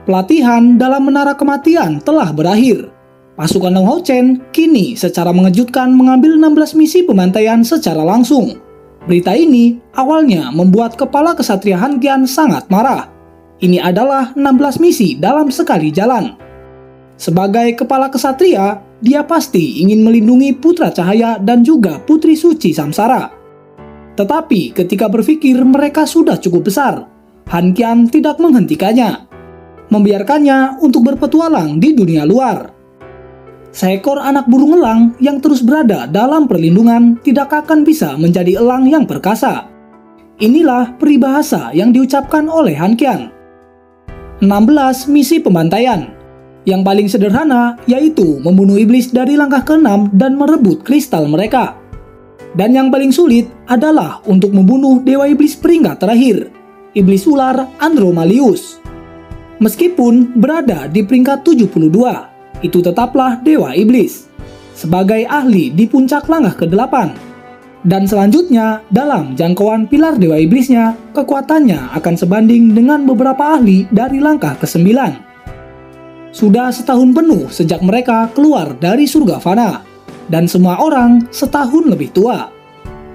Pelatihan dalam Menara Kematian telah berakhir. Pasukan Long Hao Chen kini secara mengejutkan mengambil 16 misi pembantaian secara langsung. Berita ini awalnya membuat kepala kesatria Han Qian sangat marah. Ini adalah 16 misi dalam sekali jalan. Sebagai kepala kesatria, dia pasti ingin melindungi Putra Cahaya dan juga Putri Suci Samsara. Tetapi ketika berpikir mereka sudah cukup besar, Han Qian tidak menghentikannya, membiarkannya untuk berpetualang di dunia luar. Seekor anak burung elang yang terus berada dalam perlindungan tidak akan bisa menjadi elang yang perkasa. Inilah peribahasa yang diucapkan oleh Han Qian. 16 misi pembantaian. Yang paling sederhana yaitu membunuh iblis dari langkah ke-6 dan merebut kristal mereka. Dan yang paling sulit adalah untuk membunuh dewa iblis peringkat terakhir, iblis ular Andromalius. Meskipun berada di peringkat 72, itu tetaplah dewa iblis, sebagai ahli di puncak langkah ke-8. Dan selanjutnya, dalam jangkauan pilar dewa iblisnya, kekuatannya akan sebanding dengan beberapa ahli dari langkah ke-9. Sudah setahun penuh sejak mereka keluar dari surga fana, dan semua orang setahun lebih tua.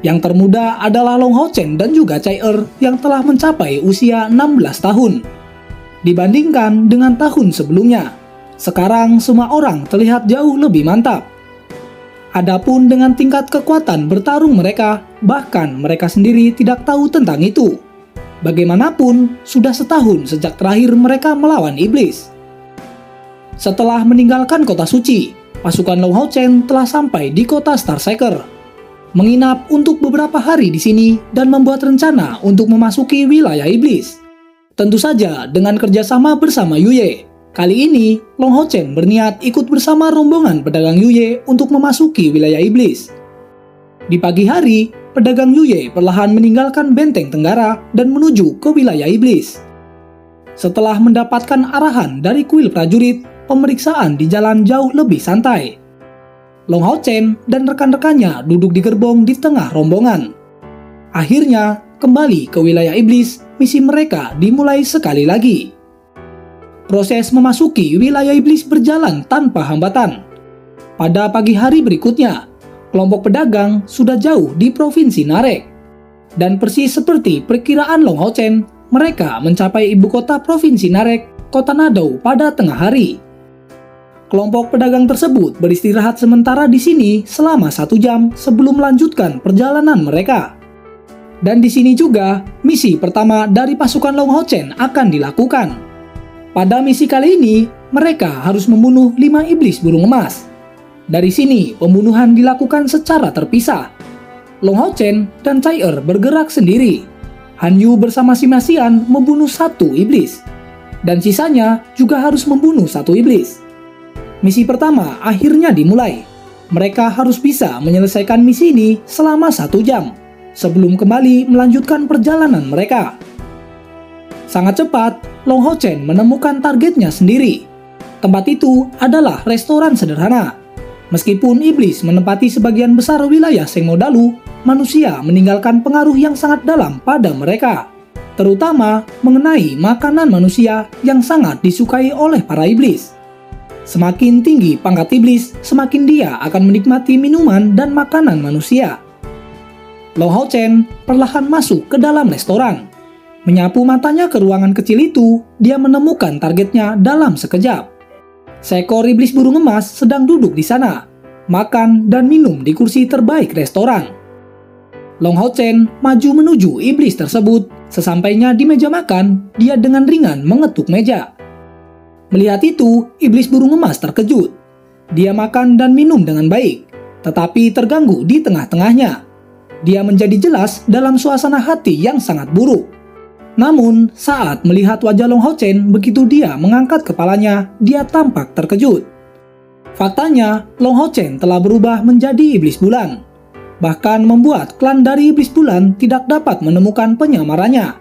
Yang termuda adalah Long Hao Chen dan juga Cai Er yang telah mencapai usia 16 tahun. Dibandingkan dengan tahun sebelumnya, sekarang semua orang terlihat jauh lebih mantap. Adapun dengan tingkat kekuatan bertarung mereka, bahkan mereka sendiri tidak tahu tentang itu. Bagaimanapun, sudah setahun sejak terakhir mereka melawan iblis. Setelah meninggalkan kota suci, pasukan Long Hao Chen telah sampai di kota Starseeker, menginap untuk beberapa hari di sini dan membuat rencana untuk memasuki wilayah iblis. Tentu saja dengan kerjasama bersama Yuye. Kali ini, Long Hao Chen berniat ikut bersama rombongan pedagang Yuye untuk memasuki wilayah iblis. Di pagi hari, pedagang Yuye perlahan meninggalkan benteng Tenggara dan menuju ke wilayah iblis. Setelah mendapatkan arahan dari kuil prajurit, pemeriksaan di jalan jauh lebih santai. Long Hao Chen dan rekan-rekannya duduk di gerbong di tengah rombongan. Akhirnya, kembali ke wilayah iblis, misi mereka dimulai sekali lagi. Proses memasuki wilayah iblis berjalan tanpa hambatan. Pada pagi hari berikutnya, kelompok pedagang sudah jauh di provinsi Narek. Dan persis seperti perkiraan Long Hao Chen, mereka mencapai ibu kota provinsi Narek, kota Nadou pada tengah hari. Kelompok pedagang tersebut beristirahat sementara di sini selama 1 jam sebelum melanjutkan perjalanan mereka. Dan di sini juga, misi pertama dari pasukan Long Hao Chen akan dilakukan. Pada misi kali ini, mereka harus membunuh 5 iblis burung emas. Dari sini, pembunuhan dilakukan secara terpisah. Long Hao Chen dan Cai Er bergerak sendiri. Han Yu bersama Sima Xian membunuh 1 iblis. Dan sisanya juga harus membunuh 1 iblis. Misi pertama akhirnya dimulai. Mereka harus bisa menyelesaikan misi ini selama 1 jam, sebelum kembali melanjutkan perjalanan mereka. Sangat cepat, Long Hao Chen menemukan targetnya sendiri. Tempat itu adalah restoran sederhana. Meskipun iblis menempati sebagian besar wilayah Sengmo Dalu, manusia meninggalkan pengaruh yang sangat dalam pada mereka, terutama mengenai makanan manusia yang sangat disukai oleh para iblis. Semakin tinggi pangkat iblis, semakin dia akan menikmati minuman dan makanan manusia. Long Hao Chen perlahan masuk ke dalam restoran. Menyapu matanya ke ruangan kecil itu, dia menemukan targetnya dalam sekejap. Seekor iblis burung emas sedang duduk di sana, makan dan minum di kursi terbaik restoran. Long Hao Chen maju menuju iblis tersebut. Sesampainya di meja makan, dia dengan ringan mengetuk meja. Melihat itu, iblis burung emas terkejut. Dia makan dan minum dengan baik, tetapi terganggu di tengah-tengahnya. Dia menjadi jelas dalam suasana hati yang sangat buruk. Namun, saat melihat wajah Long Hao Chen begitu dia mengangkat kepalanya, dia tampak terkejut. Faktanya, Long Hao Chen telah berubah menjadi iblis bulan. Bahkan membuat klan dari iblis bulan tidak dapat menemukan penyamarannya.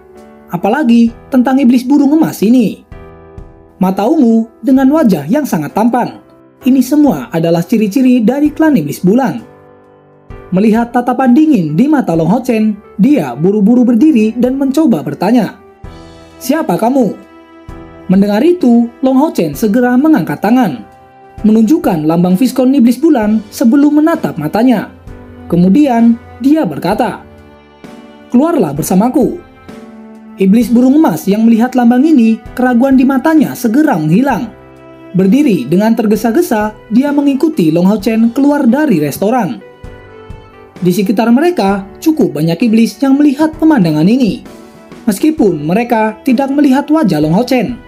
Apalagi tentang iblis burung emas ini. Mata ungu dengan wajah yang sangat tampan. Ini semua adalah ciri-ciri dari klan iblis bulan. Melihat tatapan dingin di mata Long Hao Chen, dia buru-buru berdiri dan mencoba bertanya, "Siapa kamu?" Mendengar itu, Long Hao Chen segera mengangkat tangan, menunjukkan lambang Viskon iblis bulan sebelum menatap matanya. Kemudian, dia berkata, "Keluarlah bersamaku." Iblis burung emas yang melihat lambang ini, keraguan di matanya segera menghilang. Berdiri dengan tergesa-gesa, dia mengikuti Long Hao Chen keluar dari restoran. Di sekitar mereka, cukup banyak iblis yang melihat pemandangan ini. Meskipun mereka tidak melihat wajah Long Hao Chen.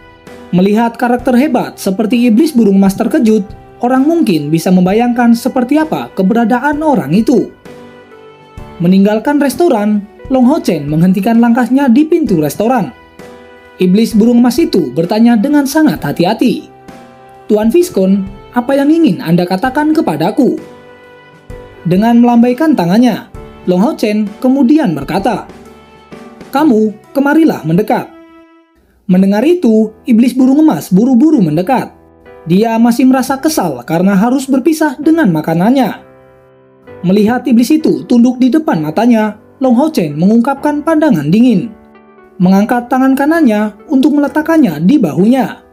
Melihat karakter hebat seperti iblis burung emas terkejut, orang mungkin bisa membayangkan seperti apa keberadaan orang itu. Meninggalkan restoran, Long Hao Chen menghentikan langkahnya di pintu restoran. Iblis burung emas itu bertanya dengan sangat hati-hati, "Tuan Viskon, apa yang ingin Anda katakan kepadaku?" Dengan melambaikan tangannya, Long Hao Chen kemudian berkata, "Kamu, kemarilah mendekat." Mendengar itu, iblis burung emas buru-buru mendekat. Dia masih merasa kesal karena harus berpisah dengan makanannya. Melihat iblis itu tunduk di depan matanya, Long Hao Chen mengungkapkan pandangan dingin. Mengangkat tangan kanannya untuk meletakkannya di bahunya.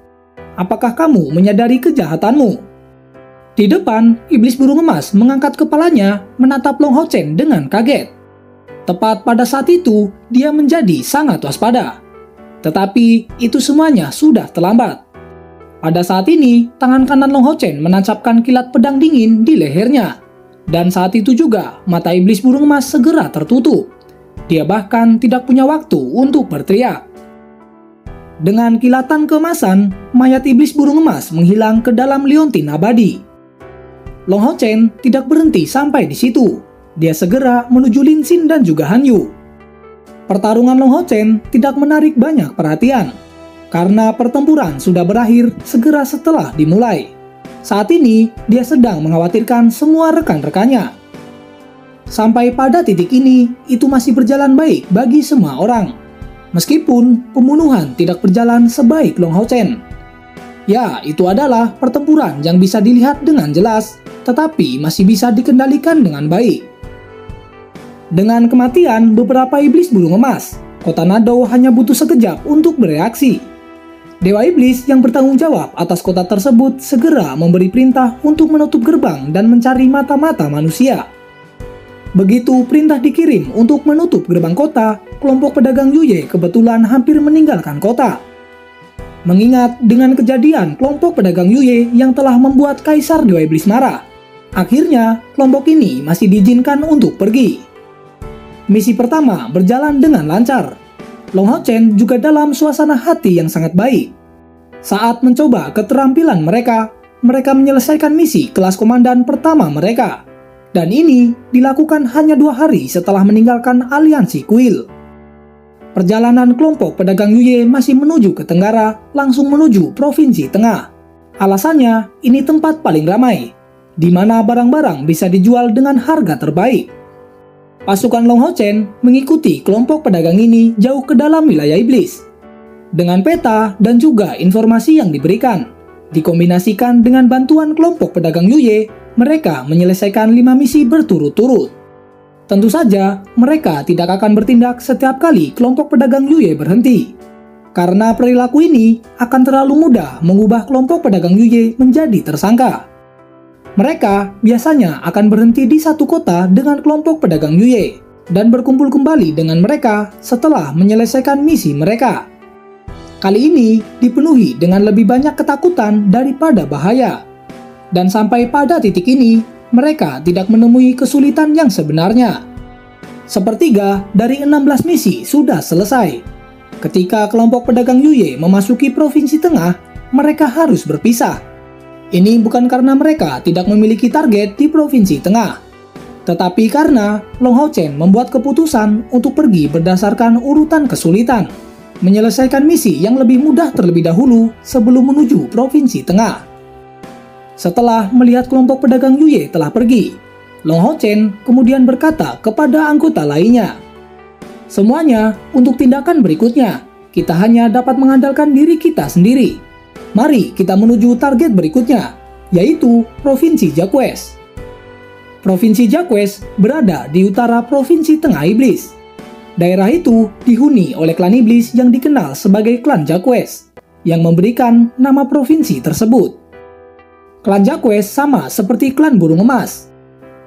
"Apakah kamu menyadari kejahatanmu?" Di depan, iblis burung emas mengangkat kepalanya menatap Long Hao Chen dengan kaget. Tepat pada saat itu, dia menjadi sangat waspada. Tetapi itu semuanya sudah terlambat. Pada saat ini, tangan kanan Long Hao Chen menancapkan kilat pedang dingin di lehernya. Dan saat itu juga, mata iblis burung emas segera tertutup. Dia bahkan tidak punya waktu untuk berteriak. Dengan kilatan keemasan, mayat iblis burung emas menghilang ke dalam liontin abadi. Long Hao Chen tidak berhenti sampai di situ. Dia segera menuju Lin Xin dan juga Han Yu. Pertarungan Long Hao Chen tidak menarik banyak perhatian, karena pertempuran sudah berakhir segera setelah dimulai. Saat ini, dia sedang mengkhawatirkan semua rekan-rekannya. Sampai pada titik ini, itu masih berjalan baik bagi semua orang. Meskipun pembunuhan tidak berjalan sebaik Long Hao Chen. Ya, itu adalah pertempuran yang bisa dilihat dengan jelas, tetapi masih bisa dikendalikan dengan baik. Dengan kematian beberapa iblis burung emas, kota Nado hanya butuh sekejap untuk bereaksi. Dewa iblis yang bertanggung jawab atas kota tersebut segera memberi perintah untuk menutup gerbang dan mencari mata-mata manusia. Begitu perintah dikirim untuk menutup gerbang kota, kelompok pedagang Yuye kebetulan hampir meninggalkan kota. Mengingat dengan kejadian kelompok pedagang Yuye yang telah membuat Kaisar Dewa Iblis marah, akhirnya kelompok ini masih diizinkan untuk pergi. Misi pertama berjalan dengan lancar. Long Hao Chen juga dalam suasana hati yang sangat baik. Saat mencoba keterampilan mereka menyelesaikan misi kelas komandan pertama mereka. Dan ini dilakukan hanya 2 hari setelah meninggalkan aliansi kuil. Perjalanan kelompok pedagang Yuye masih menuju ke tenggara, langsung menuju provinsi tengah. Alasannya, ini tempat paling ramai, di mana barang-barang bisa dijual dengan harga terbaik. Pasukan Long Hao Chen mengikuti kelompok pedagang ini jauh ke dalam wilayah iblis. Dengan peta dan juga informasi yang diberikan, dikombinasikan dengan bantuan kelompok pedagang Yuye, mereka menyelesaikan 5 misi berturut-turut. Tentu saja, mereka tidak akan bertindak setiap kali kelompok pedagang Yuye berhenti. Karena perilaku ini akan terlalu mudah mengubah kelompok pedagang Yuye menjadi tersangka. Mereka biasanya akan berhenti di satu kota dengan kelompok pedagang Yuye dan berkumpul kembali dengan mereka setelah menyelesaikan misi mereka. Kali ini dipenuhi dengan lebih banyak ketakutan daripada bahaya. Dan sampai pada titik ini, mereka tidak menemui kesulitan yang sebenarnya. Sepertiga dari 16 misi sudah selesai. Ketika kelompok pedagang Yuye memasuki provinsi tengah, mereka harus berpisah. Ini bukan karena mereka tidak memiliki target di provinsi tengah, tetapi karena Long Hao Chen membuat keputusan untuk pergi berdasarkan urutan kesulitan, menyelesaikan misi yang lebih mudah terlebih dahulu sebelum menuju provinsi tengah. Setelah melihat kelompok pedagang Yuye telah pergi, Long Hao Chen kemudian berkata kepada anggota lainnya, "Semuanya untuk tindakan berikutnya, kita hanya dapat mengandalkan diri kita sendiri. Mari kita menuju target berikutnya, yaitu Provinsi Jaques." Provinsi Jaques berada di utara Provinsi Tengah Iblis. Daerah itu dihuni oleh klan iblis yang dikenal sebagai klan Jaques. yang memberikan nama provinsi tersebut. Klan Jacques sama seperti klan burung emas,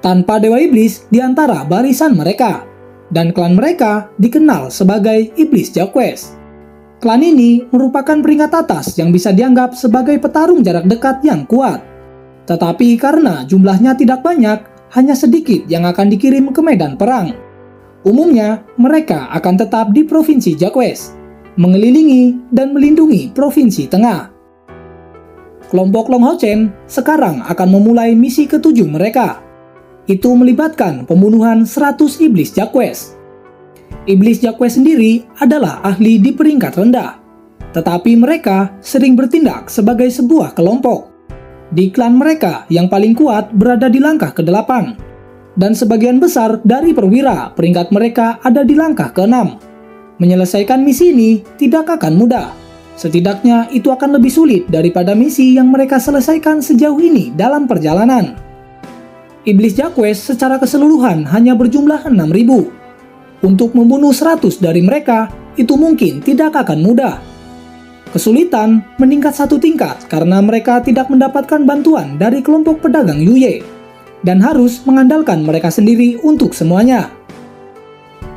tanpa dewa iblis di antara barisan mereka, dan klan mereka dikenal sebagai Iblis Jacques. Klan ini merupakan peringkat atas yang bisa dianggap sebagai petarung jarak dekat yang kuat. Tetapi karena jumlahnya tidak banyak, hanya sedikit yang akan dikirim ke medan perang. Umumnya, mereka akan tetap di provinsi Jacques, mengelilingi dan melindungi provinsi tengah. Kelompok Long Hao Chen sekarang akan memulai misi ketujuh mereka. Itu melibatkan pembunuhan 100 Iblis Jacques. Iblis Jacques sendiri adalah ahli di peringkat rendah, tetapi mereka sering bertindak sebagai sebuah kelompok. Di klan mereka yang paling kuat berada di langkah ke-8, dan sebagian besar dari perwira peringkat mereka ada di langkah ke-6. Menyelesaikan misi ini tidak akan mudah. Setidaknya itu akan lebih sulit daripada misi yang mereka selesaikan sejauh ini dalam perjalanan. Iblis Jacques secara keseluruhan hanya berjumlah 6.000. Untuk membunuh 100 dari mereka, itu mungkin tidak akan mudah. Kesulitan meningkat satu tingkat karena mereka tidak mendapatkan bantuan dari kelompok pedagang Yuye, dan harus mengandalkan mereka sendiri untuk semuanya.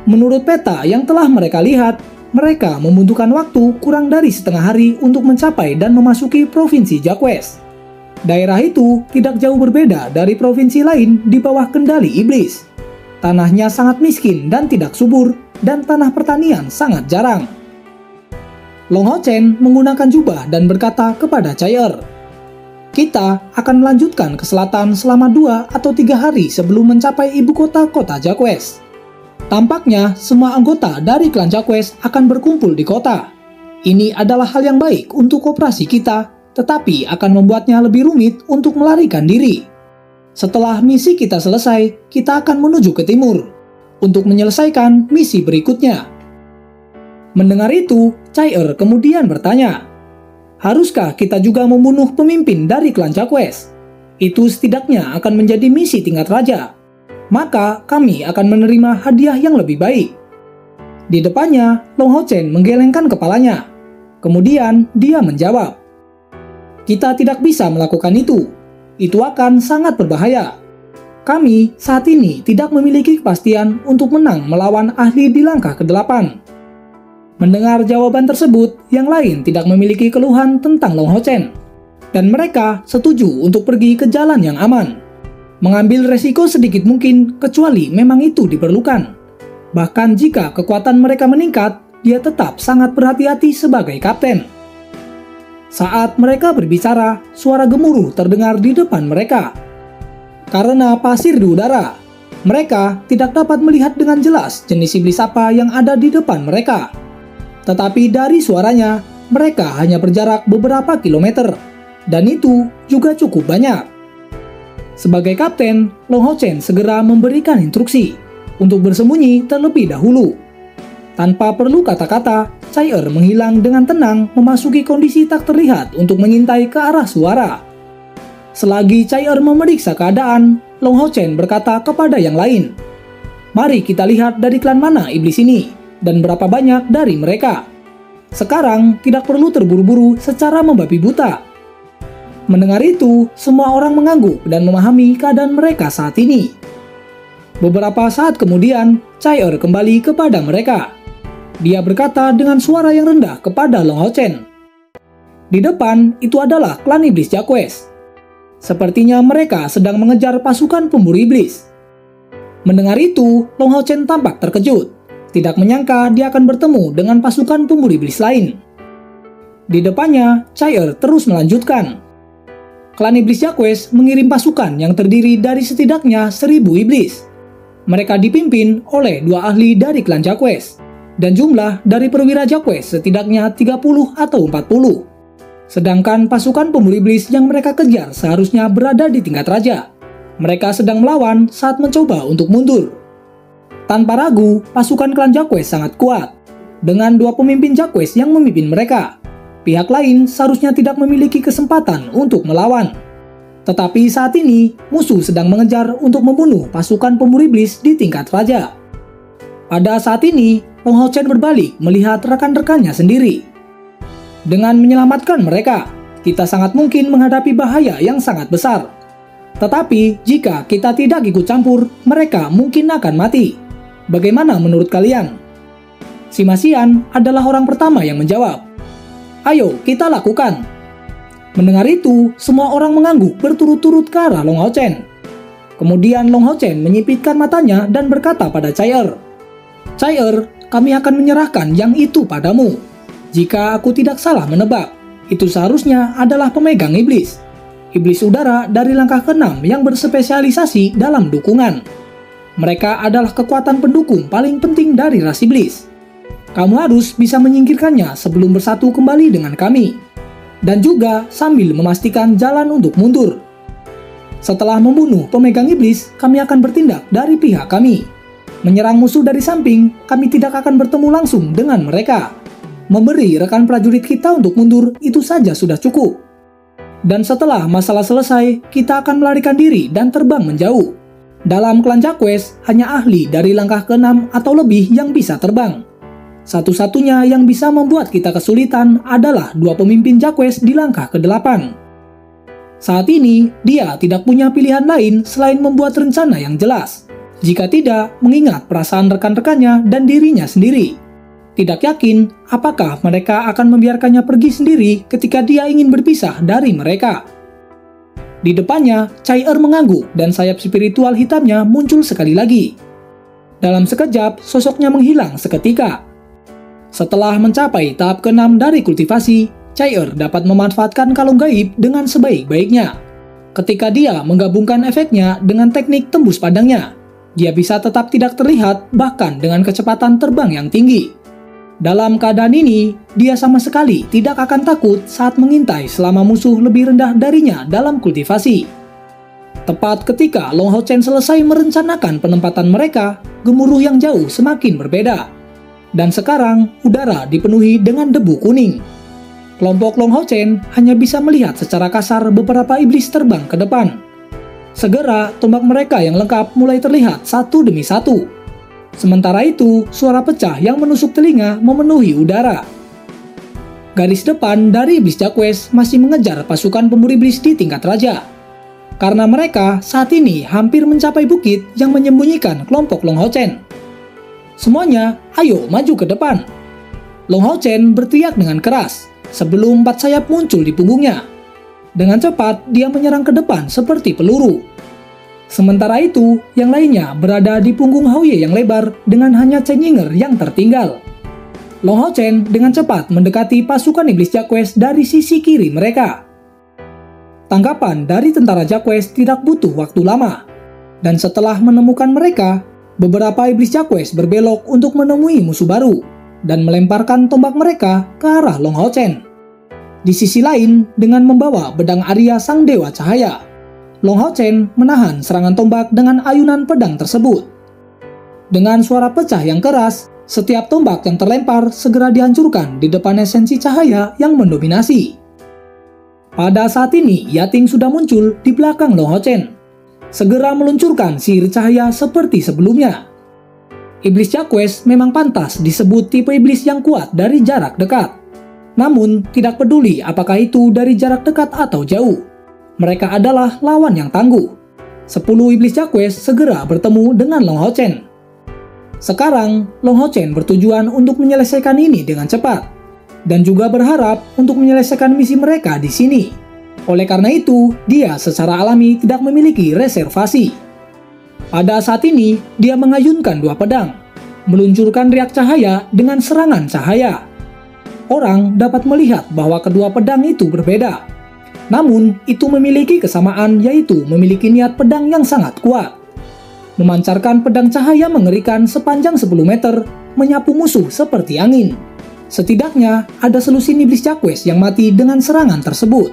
Menurut peta yang telah mereka lihat, mereka membutuhkan waktu kurang dari setengah hari untuk mencapai dan memasuki provinsi Jacques. Daerah itu tidak jauh berbeda dari provinsi lain di bawah kendali iblis. Tanahnya sangat miskin dan tidak subur, dan tanah pertanian sangat jarang. Long Hao Chen menggunakan jubah dan berkata kepada Cai Er, "Kita akan melanjutkan ke selatan selama 2 atau 3 hari sebelum mencapai ibu kota Jacques. Tampaknya semua anggota dari klan Jacques akan berkumpul di kota. Ini adalah hal yang baik untuk operasi kita, tetapi akan membuatnya lebih rumit untuk melarikan diri. Setelah misi kita selesai, kita akan menuju ke timur untuk menyelesaikan misi berikutnya." Mendengar itu, Cai Er kemudian bertanya, "Haruskah kita juga membunuh pemimpin dari klan Jacques? Itu setidaknya akan menjadi misi tingkat raja. Maka kami akan menerima hadiah yang lebih baik." Di depannya, Long Hao Chen menggelengkan kepalanya. Kemudian dia menjawab, "Kita tidak bisa melakukan itu. Itu akan sangat berbahaya. Kami saat ini tidak memiliki kepastian untuk menang melawan ahli di langkah ke-8. Mendengar jawaban tersebut, yang lain tidak memiliki keluhan tentang Long Hao Chen, dan mereka setuju untuk pergi ke jalan yang aman. Mengambil resiko sedikit mungkin kecuali memang itu diperlukan. Bahkan jika kekuatan mereka meningkat, dia tetap sangat berhati-hati sebagai kapten. Saat mereka berbicara, suara gemuruh terdengar di depan mereka. Karena pasir di udara, mereka tidak dapat melihat dengan jelas jenis iblis apa yang ada di depan mereka. Tetapi dari suaranya, mereka hanya berjarak beberapa kilometer, dan itu juga cukup banyak. Sebagai kapten, Long Hao Chen segera memberikan instruksi untuk bersembunyi terlebih dahulu. Tanpa perlu kata-kata, Cai Er menghilang dengan tenang memasuki kondisi tak terlihat untuk mengintai ke arah suara. Selagi Cai Er memeriksa keadaan, Long Hao Chen berkata kepada yang lain, "Mari kita lihat dari klan mana iblis ini, dan berapa banyak dari mereka. Sekarang tidak perlu terburu-buru secara membabi buta." Mendengar itu, semua orang mengangguk dan memahami keadaan mereka saat ini. Beberapa saat kemudian, Cai Er kembali kepada mereka. Dia berkata dengan suara yang rendah kepada Long Hao Chen, "Di depan itu adalah klan iblis Jacques. Sepertinya mereka sedang mengejar pasukan pemburu iblis." Mendengar itu, Long Hao Chen tampak terkejut. Tidak menyangka dia akan bertemu dengan pasukan pemburu iblis lain. Di depannya, Cai Er terus melanjutkan, "Klan iblis Jacques mengirim pasukan yang terdiri dari setidaknya 1.000 iblis. Mereka dipimpin oleh 2 ahli dari klan Jacques, dan jumlah dari perwira Jacques setidaknya 30 atau 40. Sedangkan pasukan pemburu iblis yang mereka kejar seharusnya berada di tingkat raja. Mereka sedang melawan saat mencoba untuk mundur." Tanpa ragu, pasukan klan Jacques sangat kuat, dengan 2 pemimpin Jacques yang memimpin mereka. Pihak lain seharusnya tidak memiliki kesempatan untuk melawan. Tetapi saat ini, musuh sedang mengejar untuk membunuh pasukan pemburu iblis di tingkat raja. Pada saat ini, Long Hao Chen berbalik melihat rekan-rekannya sendiri. Dengan menyelamatkan mereka, kita sangat mungkin menghadapi bahaya yang sangat besar. Tetapi jika kita tidak ikut campur, mereka mungkin akan mati. Bagaimana menurut kalian? Si Masian adalah orang pertama yang menjawab. Ayo, kita lakukan. Mendengar itu, semua orang mengangguk berturut-turut ke arah Long Hao Chen. Kemudian Long Hao Chen menyipitkan matanya dan berkata pada Chai Er, Chai Er, kami akan menyerahkan yang itu padamu. Jika aku tidak salah menebak, itu seharusnya adalah pemegang iblis. Iblis udara dari langkah ke-6 yang berspesialisasi dalam dukungan. Mereka adalah kekuatan pendukung paling penting dari ras iblis. Kamu harus bisa menyingkirkannya sebelum bersatu kembali dengan kami. Dan juga sambil memastikan jalan untuk mundur. Setelah membunuh pemegang iblis, kami akan bertindak dari pihak kami. Menyerang musuh dari samping, kami tidak akan bertemu langsung dengan mereka. Memberi rekan prajurit kita untuk mundur itu saja sudah cukup. Dan setelah masalah selesai, kita akan melarikan diri dan terbang menjauh. Dalam klan Jacques, hanya ahli dari langkah ke-6 atau lebih yang bisa terbang. Satu-satunya yang bisa membuat kita kesulitan adalah dua pemimpin Jacques di langkah ke-8. Saat ini, dia tidak punya pilihan lain selain membuat rencana yang jelas. Jika tidak, mengingat perasaan rekan-rekannya dan dirinya sendiri. Tidak yakin apakah mereka akan membiarkannya pergi sendiri ketika dia ingin berpisah dari mereka. Di depannya, Chai Er mengangguk dan sayap spiritual hitamnya muncul sekali lagi. Dalam sekejap, sosoknya menghilang seketika. Setelah mencapai tahap ke-6 dari kultivasi, Chai Er dapat memanfaatkan kalung gaib dengan sebaik-baiknya. Ketika dia menggabungkan efeknya dengan teknik tembus padangnya, dia bisa tetap tidak terlihat bahkan dengan kecepatan terbang yang tinggi. Dalam keadaan ini, dia sama sekali tidak akan takut saat mengintai selama musuh lebih rendah darinya dalam kultivasi. Tepat ketika Long Hao Chen selesai merencanakan penempatan mereka, gemuruh yang jauh semakin berbeda. Dan sekarang, udara dipenuhi dengan debu kuning. Kelompok Long Hao Chen hanya bisa melihat secara kasar beberapa iblis terbang ke depan. Segera, tombak mereka yang lengkap mulai terlihat satu demi satu. Sementara itu, suara pecah yang menusuk telinga memenuhi udara. Garis depan dari iblis Jacques masih mengejar pasukan pemburu iblis di tingkat raja. Karena mereka saat ini hampir mencapai bukit yang menyembunyikan kelompok Long Hao Chen. Semuanya, ayo maju ke depan. Long Hao Chen berteriak dengan keras sebelum 4 sayap muncul di punggungnya. Dengan cepat, dia menyerang ke depan seperti peluru. Sementara itu, yang lainnya berada di punggung Hao Ye yang lebar dengan hanya Chen Yinger yang tertinggal. Long Hao Chen dengan cepat mendekati pasukan iblis Jacques dari sisi kiri mereka. Tangkapan dari tentara Jacques tidak butuh waktu lama. Dan setelah menemukan mereka, beberapa iblis Jacques berbelok untuk menemui musuh baru dan melemparkan tombak mereka ke arah Long Hao Chen. Di sisi lain, dengan membawa pedang Arya Sang Dewa Cahaya, Long Hao Chen menahan serangan tombak dengan ayunan pedang tersebut. Dengan suara pecah yang keras, setiap tombak yang terlempar segera dihancurkan di depan esensi cahaya yang mendominasi. Pada saat ini, Yating sudah muncul di belakang Long Hao Chen, segera meluncurkan sihir cahaya seperti sebelumnya. Iblis Jacques memang pantas disebut tipe iblis yang kuat dari jarak dekat. Namun, tidak peduli apakah itu dari jarak dekat atau jauh. Mereka adalah lawan yang tangguh. 10 iblis Jacques segera bertemu dengan Long Hao Chen. Sekarang, Long Hao Chen bertujuan untuk menyelesaikan ini dengan cepat, dan juga berharap untuk menyelesaikan misi mereka di sini. Oleh karena itu, dia secara alami tidak memiliki reservasi. Pada saat ini, dia mengayunkan 2 pedang, meluncurkan riak cahaya dengan serangan cahaya. Orang dapat melihat bahwa kedua pedang itu berbeda. Namun, itu memiliki kesamaan, yaitu memiliki niat pedang yang sangat kuat. Memancarkan pedang cahaya mengerikan sepanjang 10 meter, menyapu musuh seperti angin. Setidaknya, ada selusin iblis Jacques yang mati dengan serangan tersebut.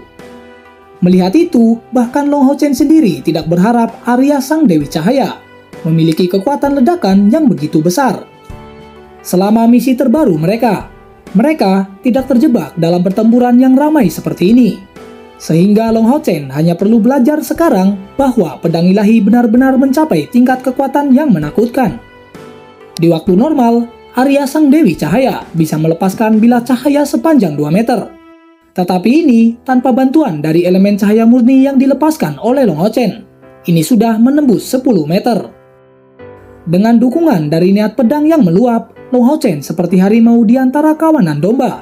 Melihat itu, bahkan Long Hao Chen sendiri tidak berharap Arya Sang Dewi Cahaya memiliki kekuatan ledakan yang begitu besar. Selama misi terbaru mereka tidak terjebak dalam pertempuran yang ramai seperti ini. Sehingga Long Hao Chen hanya perlu belajar sekarang bahwa pedang ilahi benar-benar mencapai tingkat kekuatan yang menakutkan. Di waktu normal, Arya Sang Dewi Cahaya bisa melepaskan bilah cahaya sepanjang 2 meter. Tetapi ini tanpa bantuan dari elemen cahaya murni yang dilepaskan oleh Long Hao Chen. Ini sudah menembus 10 meter. Dengan dukungan dari niat pedang yang meluap, Long Hao Chen seperti harimau di antara kawanan domba.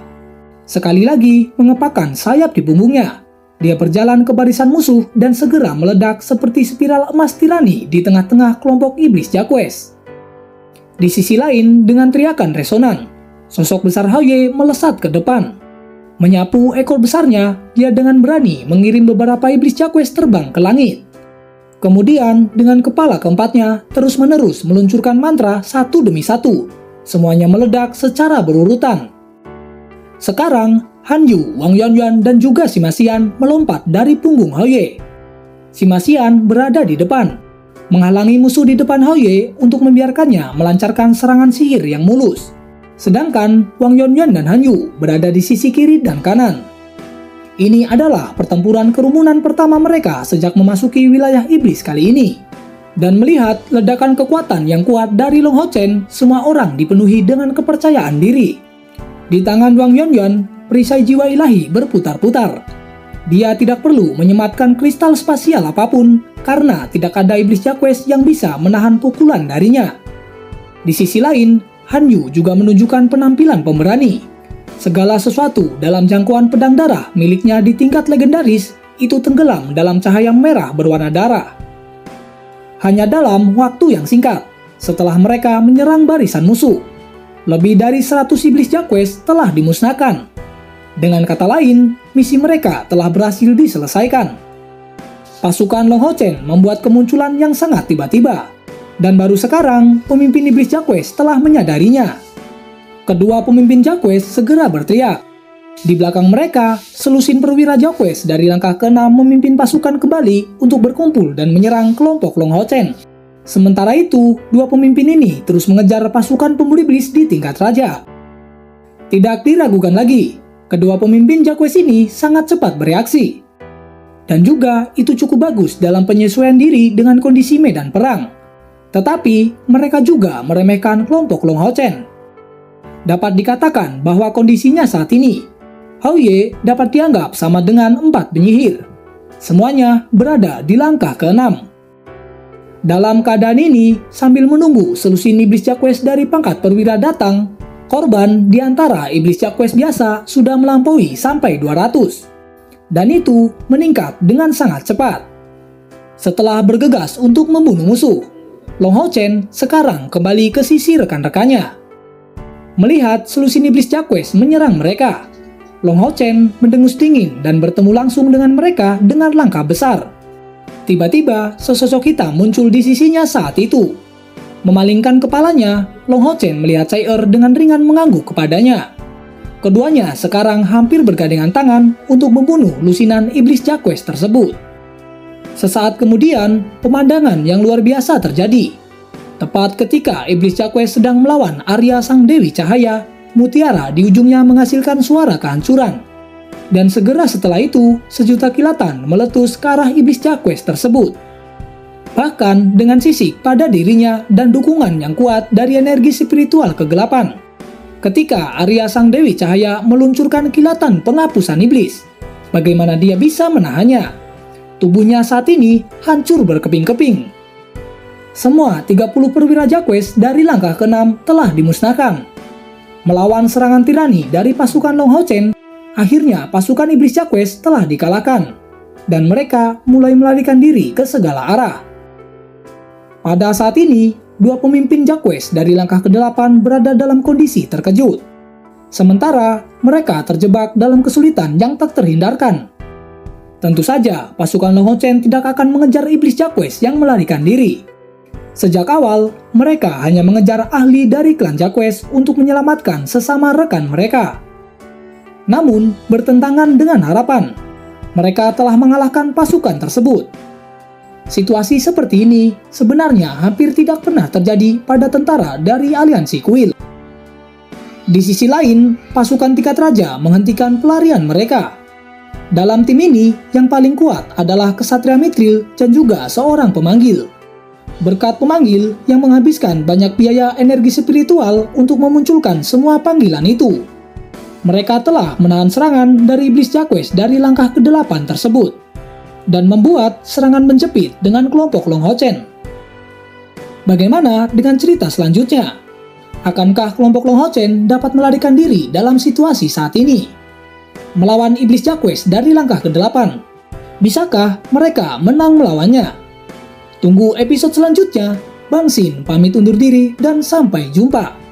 Sekali lagi mengepakkan sayap di punggungnya. Dia berjalan ke barisan musuh dan segera meledak seperti spiral emas tirani di tengah-tengah kelompok iblis Jaquest. Di sisi lain, dengan teriakan resonan, sosok besar Hao Ye melesat ke depan. Menyapu ekor besarnya, dia dengan berani mengirim beberapa iblis Jaquest terbang ke langit. Kemudian, dengan kepala keempatnya, terus-menerus meluncurkan mantra satu demi satu. Semuanya meledak secara berurutan. Sekarang, Han Yu, Wang Yuanyuan, dan juga Sima Xian melompat dari punggung Hao Ye. Sima Xian berada di depan, menghalangi musuh di depan Hao Ye untuk membiarkannya melancarkan serangan sihir yang mulus. Sedangkan Wang Yuanyuan dan Han Yu berada di sisi kiri dan kanan. Ini adalah pertempuran kerumunan pertama mereka sejak memasuki wilayah iblis kali ini. Dan melihat ledakan kekuatan yang kuat dari Long Hao Chen, semua orang dipenuhi dengan kepercayaan diri. Di tangan Wang Yuanyuan, perisai jiwa ilahi berputar-putar. Dia tidak perlu menyematkan kristal spasial apapun, karena tidak ada iblis Jaquest yang bisa menahan pukulan darinya. Di sisi lain, Han Yu juga menunjukkan penampilan pemberani. Segala sesuatu dalam jangkauan pedang darah miliknya di tingkat legendaris itu tenggelam dalam cahaya merah berwarna darah. Hanya dalam waktu yang singkat, setelah mereka menyerang barisan musuh, lebih dari 100 iblis Jaquest telah dimusnahkan. Dengan kata lain, misi mereka telah berhasil diselesaikan. Pasukan Long Hao Chen membuat kemunculan yang sangat tiba-tiba, dan baru sekarang pemimpin iblis Jaquest telah menyadarinya. Kedua pemimpin Jaquest segera berteriak. Di belakang mereka, selusin perwira Jaquest dari langkah ke-6 memimpin pasukan kembali untuk berkumpul dan menyerang kelompok Long Hao Chen. Sementara itu, dua pemimpin ini terus mengejar pasukan pemburu iblis di tingkat raja. Tidak diragukan lagi, kedua pemimpin Jaquest ini sangat cepat bereaksi. Dan juga itu cukup bagus dalam penyesuaian diri dengan kondisi medan perang. Tetapi, mereka juga meremehkan kelompok Long Hao Chen. Dapat dikatakan bahwa kondisinya saat ini, Hao Ye dapat dianggap sama dengan 4 penyihir. Semuanya berada di langkah ke-6. Dalam keadaan ini, sambil menunggu selusin iblis Jaquest dari pangkat perwira datang, korban di antara iblis Jaquest biasa sudah melampaui sampai 200. Dan itu meningkat dengan sangat cepat. Setelah bergegas untuk membunuh musuh, Long Hao Chen sekarang kembali ke sisi rekan-rekannya. Melihat selusin iblis Jaquest menyerang mereka, Long Hao Chen mendengus dingin dan bertemu langsung dengan mereka dengan langkah besar. Tiba-tiba, sesosok hitam muncul di sisinya saat itu. Memalingkan kepalanya, Long Hao Chen melihat Cai Er dengan ringan mengangguk kepadanya. Keduanya sekarang hampir bergandengan tangan untuk membunuh lusinan iblis Jaquest tersebut. Sesaat kemudian, pemandangan yang luar biasa terjadi. Tepat ketika iblis Jaquest sedang melawan Arya Sang Dewi Cahaya, mutiara di ujungnya menghasilkan suara kehancuran. Dan segera setelah itu, sejuta kilatan meletus ke arah iblis Jaquest tersebut. Bahkan dengan sisik pada dirinya dan dukungan yang kuat dari energi spiritual kegelapan. Ketika Arya Sang Dewi Cahaya meluncurkan kilatan penghapusan iblis, bagaimana dia bisa menahannya? Tubuhnya saat ini hancur berkeping-keping. Semua 30 perwira Jaquest dari langkah ke-6 telah dimusnahkan. Melawan serangan tirani dari pasukan Long Hao Chen, akhirnya pasukan iblis Jaquest telah dikalahkan, dan mereka mulai melarikan diri ke segala arah. Pada saat ini, dua pemimpin Jaquest dari langkah ke-8 berada dalam kondisi terkejut. Sementara mereka terjebak dalam kesulitan yang tak terhindarkan. Tentu saja, pasukan Long Hao Chen tidak akan mengejar iblis Jaquest yang melarikan diri. Sejak awal, mereka hanya mengejar ahli dari klan Jaquest untuk menyelamatkan sesama rekan mereka. Namun, bertentangan dengan harapan, mereka telah mengalahkan pasukan tersebut. Situasi seperti ini sebenarnya hampir tidak pernah terjadi pada tentara dari aliansi Kuil. Di sisi lain, pasukan tingkat raja menghentikan pelarian mereka. Dalam tim ini, yang paling kuat adalah Ksatria Mithril dan juga seorang pemanggil. Berkat pemanggil yang menghabiskan banyak biaya energi spiritual untuk memunculkan semua panggilan itu, Mereka telah menahan serangan dari Iblis Jacques dari langkah ke-8 tersebut dan membuat serangan menjepit dengan kelompok Long Hao Chen. Bagaimana dengan cerita selanjutnya? Akankah kelompok Long Hao Chen dapat melarikan diri dalam situasi saat ini? Melawan Iblis Jacques dari langkah ke-8, bisakah mereka menang melawannya? Tunggu episode selanjutnya. Bang Sin pamit undur diri dan sampai jumpa.